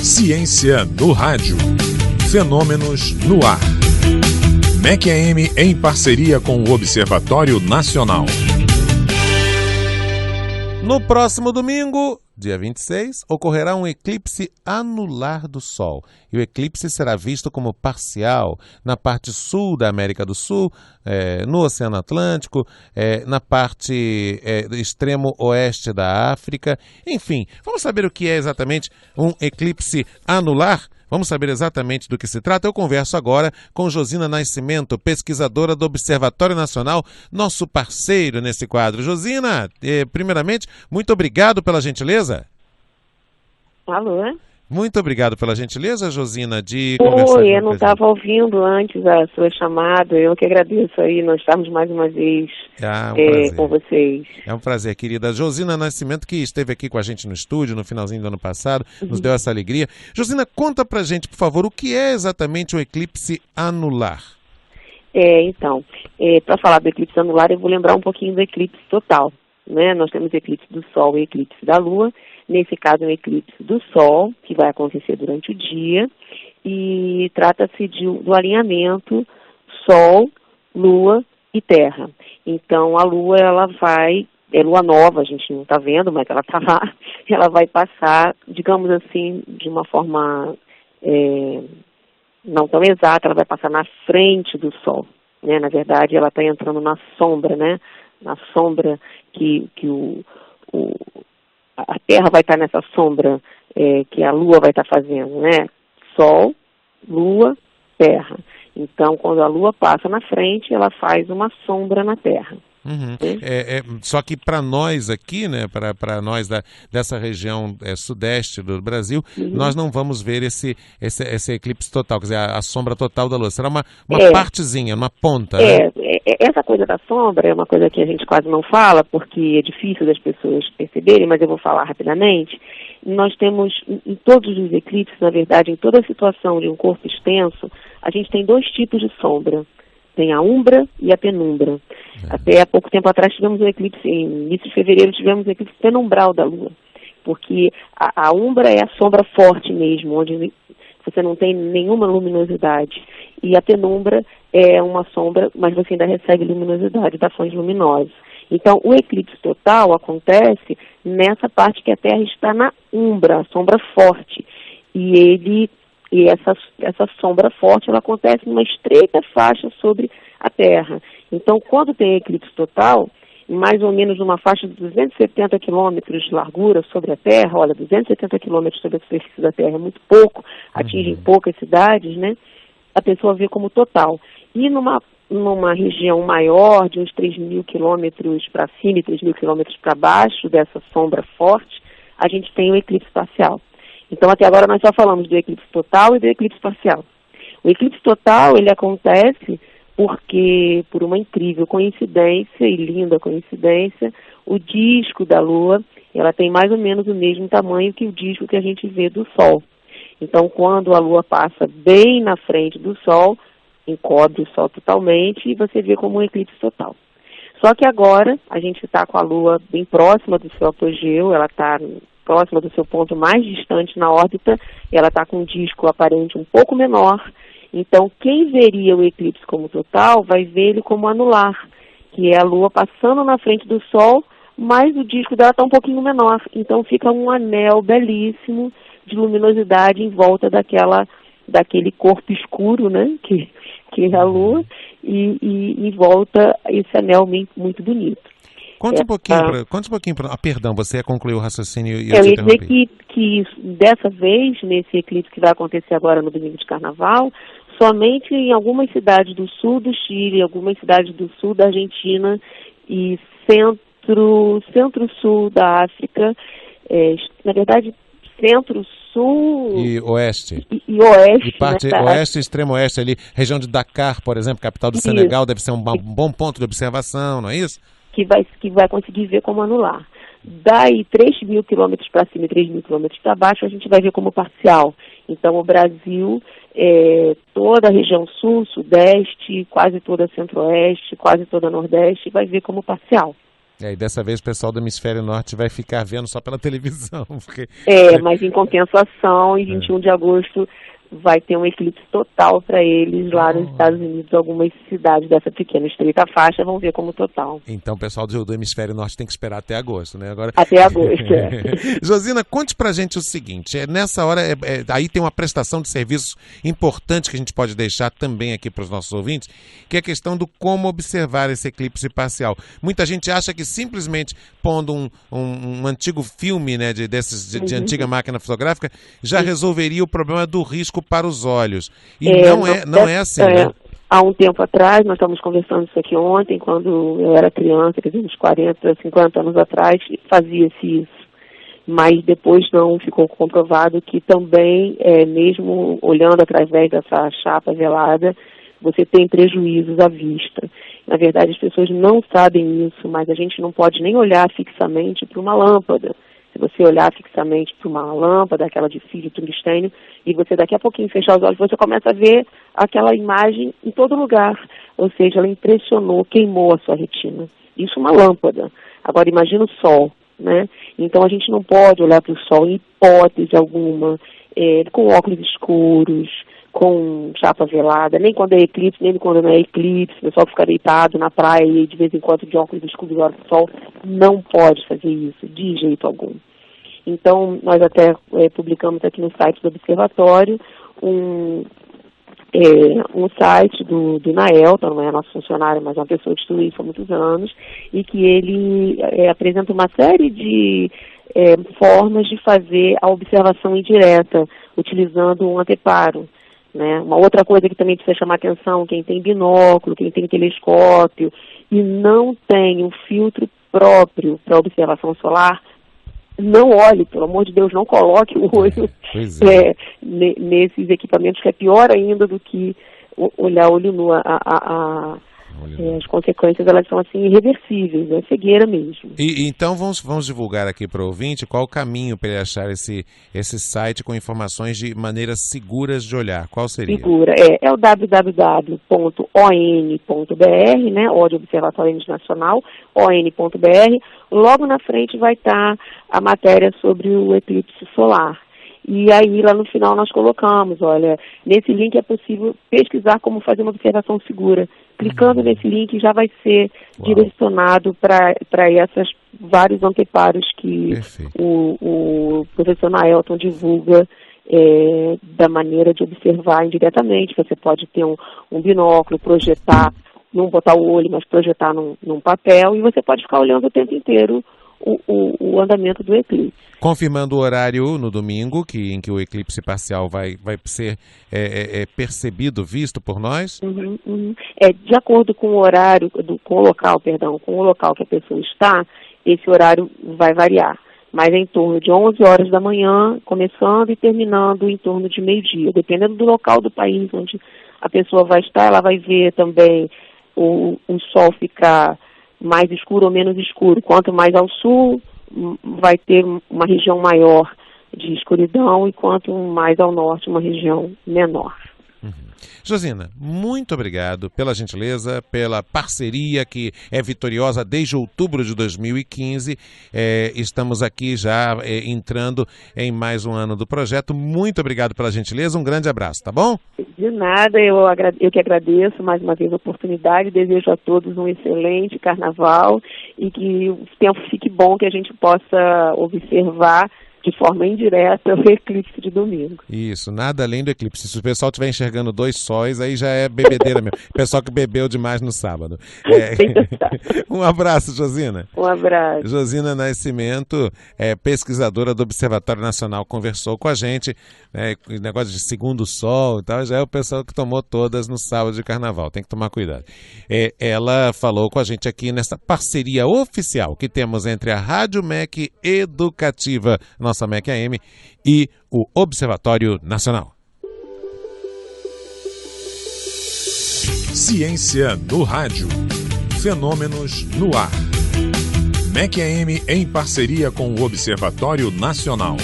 Ciência no rádio. Fenômenos no ar. MEC-AM em parceria com o Observatório Nacional. No próximo domingo, dia 26, ocorrerá um eclipse anular do Sol. E o eclipse será visto como parcial na parte sul da América do Sul, no Oceano Atlântico, na parte do extremo oeste da África. Enfim, vamos saber o que é exatamente um eclipse anular? Vamos saber exatamente do que se trata? Eu converso agora com Josina Nascimento, pesquisadora do Observatório Nacional, nosso parceiro nesse quadro. Josina, primeiramente, muito obrigado pela gentileza. Alô? Muito obrigado pela gentileza, Josina, de conversar. Oi, eu não estava ouvindo antes a sua chamada, eu que agradeço aí, nós estamos mais uma vez com vocês. É um prazer, querida. Josina Nascimento, que esteve aqui com a gente no estúdio no finalzinho do ano passado, nos deu essa alegria. Josina, conta pra gente, por favor, o que é exatamente o eclipse anular? Para falar do eclipse anular, eu vou lembrar um pouquinho do eclipse total, né? Nós temos eclipse do Sol e eclipse da Lua. Nesse caso, é um eclipse do Sol, que vai acontecer durante o dia, e trata-se do alinhamento Sol, Lua e Terra. Então, a Lua, é Lua nova, a gente não está vendo, mas ela está lá, ela vai passar, digamos assim, de uma forma não tão exata, ela vai passar na frente do Sol, né? Na verdade, ela está entrando na sombra, né? Na sombra que a Terra vai estar nessa sombra que a Lua vai estar fazendo, né? Sol, Lua, Terra. Então, quando a Lua passa na frente, ela faz uma sombra na Terra. Uhum. Só que para nós aqui, né, para nós dessa região sudeste do Brasil, nós não vamos ver esse eclipse total, quer dizer, a sombra total da Lua. Será uma partezinha, uma ponta. Né? Essa coisa da sombra é uma coisa que a gente quase não fala, porque é difícil das pessoas perceberem, mas eu vou falar rapidamente. Nós temos, em todos os eclipses, na verdade, em toda a situação de um corpo extenso, a gente tem dois tipos de sombra. Tem a umbra e a penumbra. Até há pouco tempo atrás tivemos um eclipse, em início de fevereiro tivemos um eclipse penumbral da Lua, porque a umbra é a sombra forte mesmo, onde você não tem nenhuma luminosidade. E a penumbra é uma sombra, mas você ainda recebe luminosidade da fonte luminosa. Então, o eclipse total acontece nessa parte que a Terra está na umbra, a sombra forte. E essa sombra forte, ela acontece numa estreita faixa sobre a Terra. Então, quando tem eclipse total, mais ou menos numa faixa de 270 quilômetros de largura sobre a Terra, olha, 270 quilômetros sobre a superfície da Terra é muito pouco, atingem poucas cidades, né? A pessoa vê como total. E numa região maior, de uns 3.000 quilômetros para cima e 3.000 quilômetros para baixo dessa sombra forte, a gente tem o eclipse parcial. Então, até agora nós só falamos do eclipse total e do eclipse parcial. O eclipse total, ele acontece porque, por uma incrível coincidência e linda coincidência, o disco da Lua, ela tem mais ou menos o mesmo tamanho que o disco que a gente vê do Sol. Então, quando a Lua passa bem na frente do Sol, encobre o Sol totalmente e você vê como um eclipse total. Só que agora a gente está com a Lua bem próxima do seu apogeu, ela está próxima do seu ponto mais distante na órbita, ela está com um disco aparente um pouco menor. Então, quem veria o eclipse como total vai ver ele como anular, que é a Lua passando na frente do Sol, mas o disco dela está um pouquinho menor. Então, fica um anel belíssimo de luminosidade em volta daquele corpo escuro, né, que é a Lua, e em volta esse anel muito bonito. Conte um pouquinho. Perdão, você ia concluir o raciocínio e eu ia dizer que dessa vez, nesse eclipse que vai acontecer agora no domingo de Carnaval, somente em algumas cidades do sul do Chile, algumas cidades do sul da Argentina e centro-sul da África, na verdade, centro-sul e oeste. E oeste. E parte oeste e extremo oeste ali, região de Dakar, por exemplo, capital do Senegal, deve ser um bom ponto de observação, não é isso? Que vai conseguir ver como anular. Daí 3.000 quilômetros para cima e 3.000 quilômetros para baixo, a gente vai ver como parcial. Então, o Brasil, toda a região sul, sudeste, quase toda centro-oeste, quase toda nordeste, vai ver como parcial. E dessa vez o pessoal do Hemisfério Norte vai ficar vendo só pela televisão. Porque... Mas em compensação, em 21 de agosto vai ter um eclipse total para eles lá nos Estados Unidos, algumas cidades dessa pequena estreita faixa vão ver como total. Então o pessoal do Hemisfério Norte tem que esperar até agosto, né? Agora... Até agosto, Josina, conte pra gente o seguinte, nessa hora, aí tem uma prestação de serviços importante que a gente pode deixar também aqui para os nossos ouvintes, que é a questão do como observar esse eclipse parcial. Muita gente acha que simplesmente pondo um antigo filme, né, de antiga máquina fotográfica, já resolveria o problema do risco para os olhos. E não é assim, né? Há um tempo atrás, nós estávamos conversando isso aqui ontem, quando eu era criança, quer dizer, uns 40, 50 anos atrás, fazia-se isso. Mas depois não ficou comprovado que também, mesmo olhando através dessa chapa velada, você tem prejuízos à vista. Na verdade, as pessoas não sabem isso, mas a gente não pode nem olhar fixamente para uma lâmpada. Se você olhar fixamente para uma lâmpada, aquela de fio de tungstênio, e você daqui a pouquinho fechar os olhos, você começa a ver aquela imagem em todo lugar. Ou seja, ela impressionou, queimou a sua retina. Isso é uma lâmpada. Agora, imagina o sol, né? Então, a gente não pode olhar para o sol em hipótese alguma, com óculos escuros, com chapa velada, nem quando é eclipse, nem quando não é eclipse, o pessoal fica deitado na praia e de vez em quando de óculos escuros olha para o sol, não pode fazer isso, de jeito algum. Então, nós até publicamos aqui no site do Observatório um site do Naelton, não é nosso funcionário, mas é uma pessoa que estuda isso há muitos anos, e que ele apresenta uma série de formas de fazer a observação indireta, utilizando um anteparo. Né? Uma outra coisa que também precisa chamar atenção, quem tem binóculo, quem tem telescópio e não tem um filtro próprio para observação solar, não olhe, pelo amor de Deus, não coloque o olho nesses equipamentos, que é pior ainda do que olhar olho nu. As consequências, elas são assim irreversíveis, é cegueira mesmo. E então vamos divulgar aqui para o ouvinte qual o caminho para ele achar esse site com informações de maneiras seguras de olhar. Qual seria? Segura, é o www.on.br, né, O de Observatório Internacional, on.br. Logo na frente vai estar a matéria sobre o eclipse solar. E aí, lá no final, nós colocamos, olha, nesse link é possível pesquisar como fazer uma observação segura. Clicando nesse link já vai ser direcionado para esses vários anteparos que o professor Naelton divulga da maneira de observar indiretamente. Você pode ter um binóculo, projetar, não botar o olho, mas projetar num papel, e você pode ficar olhando o tempo inteiro o andamento do eclipse. Confirmando o horário no domingo, em que o eclipse parcial vai ser percebido, visto por nós? De acordo com o horário, com o local que a pessoa está, esse horário vai variar. Mas é em torno de 11 horas da manhã, começando e terminando em torno de meio-dia. Dependendo do local do país onde a pessoa vai estar, ela vai ver também o sol ficar mais escuro ou menos escuro. Quanto mais ao sul, vai ter uma região maior de escuridão, e quanto mais ao norte, uma região menor. Josina, muito obrigado pela gentileza, pela parceria que é vitoriosa desde outubro de 2015. Estamos aqui já entrando em mais um ano do projeto. Muito obrigado pela gentileza, um grande abraço, tá bom? De nada, eu que agradeço mais uma vez a oportunidade, desejo a todos um excelente carnaval e que o tempo fique bom, que a gente possa observar de forma indireta o eclipse de domingo. Isso, nada além do eclipse. Se o pessoal estiver enxergando 2 sóis, aí já é bebedeira mesmo. Pessoal que bebeu demais no sábado. Um abraço, Josina. Um abraço. Josina Nascimento, pesquisadora do Observatório Nacional, conversou com a gente, negócio de segundo sol e tal, já é o pessoal que tomou todas no sábado de carnaval, tem que tomar cuidado. Ela falou com a gente aqui nessa parceria oficial que temos entre a Rádio MEC Educativa, nossa MEC AM, e o Observatório Nacional. Ciência no rádio. Fenômenos no ar. MEC AM em parceria com o Observatório Nacional.